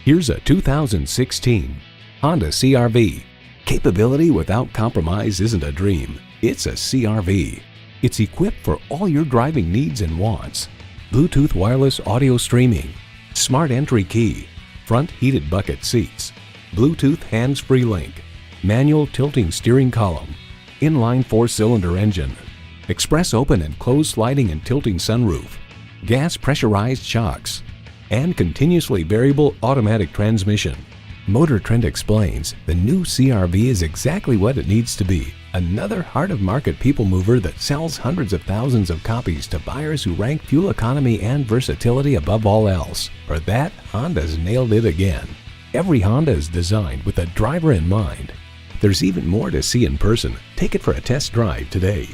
Here's a 2016 Honda CR-V. Capability without compromise isn't a dream, it's a CR-V. It's equipped for all your driving needs and wants. Bluetooth wireless audio streaming, smart entry key, front heated bucket seats, Bluetooth hands-free link, manual tilting steering column, inline 4-cylinder engine, express open and closed sliding and tilting sunroof, gas pressurized shocks, and continuously variable automatic transmission. Motor Trend explains the new CR-V is exactly what it needs to be. Another heart-of-market people mover that sells hundreds of thousands of copies to buyers who rank fuel economy and versatility above all else. For that, Honda's nailed it again. Every Honda is designed with the driver in mind. There's even more to see in person. Take it for a test drive today.